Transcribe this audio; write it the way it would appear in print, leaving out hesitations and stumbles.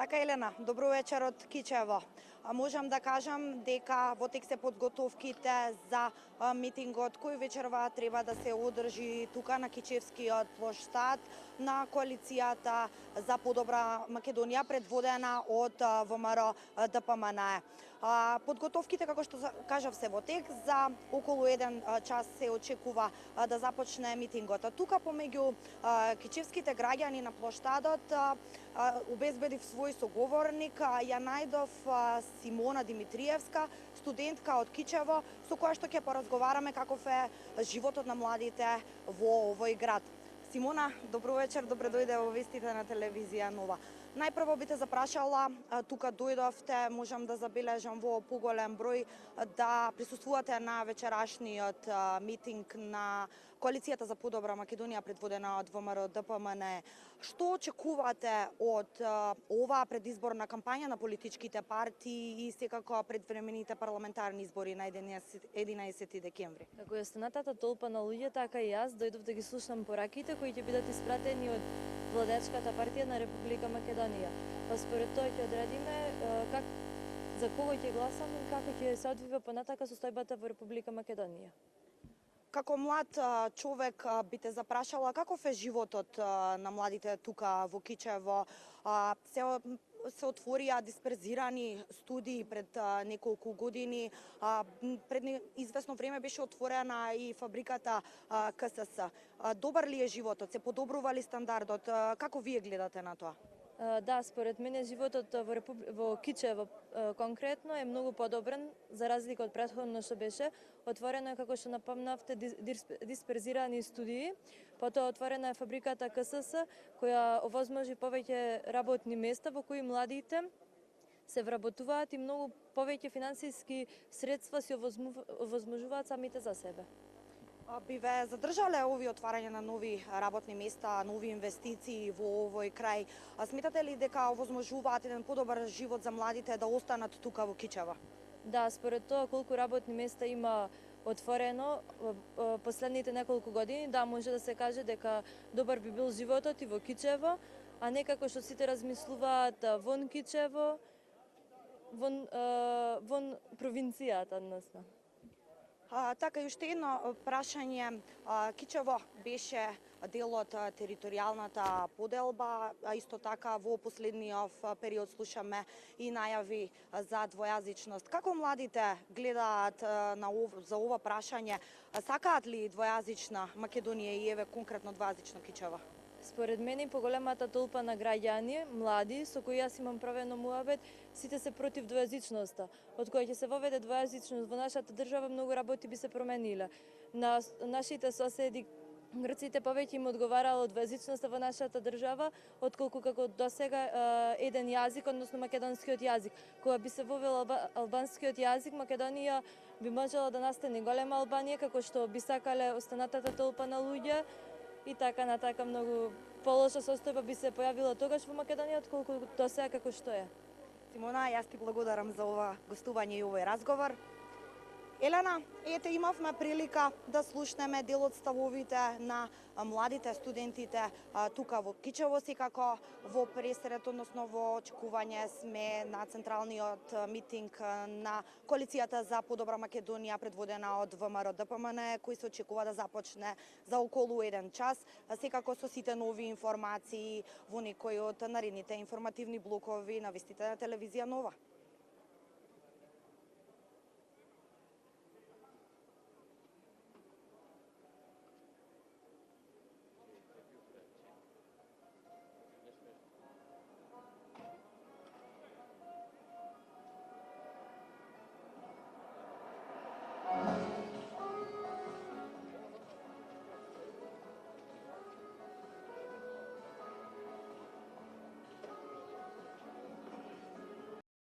Така Елена, добро вечер од Кичево. Можам да кажам дека во тек се подготовките за митингот кој вечерва треба да се одржи тука на Кичевскиот плоштад на коалицијата за подобра Македонија предводена од ВМРО ДПМН. Подготовките, како што кажав, се во тек. За околу 1 час се очекува да започне митингот. Тука помеѓу кичевските граѓани на плоштадот обезбедив свој соговорник, ја најдов Симона Димитриевска, студентка од Кичево, со која што ќе поразговараме каков е животот на младите во овој град. Симона, добро вечер, добре дојде во вестите на телевизија Нова. Најпрво би те запрашала, тука дојдовте, можам да забележам во поголем број да присуствувате на вечерашниот митинг на Коалицијата за подобра Македонија предводена од ВМРО ДПМН. Што очекувате од оваа предизборна кампања на политичките партии и секако предвремените парламентарни избори на 11 декември? Како е останатата толпа на луѓе, така и јас дојдов да ги слушам пораките кои ќе бидат испратени од владачката партија на Република Македонија. Па според тоа ќе одредиме за кого ќе гласаме и како ќе се одвива понатака состојбата во Република Македонија. Како млад човек би те запрашала каков е животот на младите тука во Кичево? Се отворија дисперзирани студии пред неколку години. Пред известно време беше отворена и фабриката КСС. Добар ли е животот? Се подобрува ли стандардот? Како вие гледате на тоа? Да, според мене животот во Кичево конкретно е многу подобрен за разлика од претходно што беше. Отворено е, како што напомнавте, дисперзирани студии, потоа отворена е фабриката КСС која овозможи повеќе работни места во кои младите се вработуваат и многу повеќе финансиски средства се овозможуваат самите за себе. Би ве задржале ови отварање на нови работни места, нови инвестиции во овој крај? Сметате ли дека овозможуваат еден подобар живот за младите да останат тука во Кичево? Да, според тоа колку работни места има отворено последните неколку години, да, може да се каже дека добар би бил животот и во Кичево, а не како што сите размислуваат вон Кичево, вон провинцијата, односно. Така и уште едно прашање. Кичево беше дел од територијалната поделба, а исто така во последниот период слушаме и најави за двојазичност. Како младите гледаат за ова прашање? Сакаат ли двојазична Македонија и еве конкретно двојазично Кичево? Според мене и поголемата толпа на граѓани, млади, со кои јас имам правено муабет, сите се против двојазичноста. Од која ќе се воведе двојазичност во нашата држава, многу работи би се промениле. На нашите соседи грците повеќе им одговарало двојазичноста во нашата држава, отколку како досега еден јазик, односно македонскиот јазик. Кога би се вовел албанскиот јазик, Македонија би можела да настане голема Албанија, како што би сакале останатата толпа на луѓе, и така натака многу полоша состојба би се појавила тогаш во Македонија отколку до сега како што е. Симона, јас ти благодарам за ова гостување и овој разговор. Елена, ете имавме прилика да слушнеме дел од ставовите на младите студентите тука во Кичево, секако во пресред, односно во очекување сме на централниот митинг на Коалицијата за подобра Македонија предводена од ВМРО ДПМН, кој се очекува да започне за околу 1 час, секако со сите нови информации во некој од наредните информативни блокови на вестите на телевизија Нова.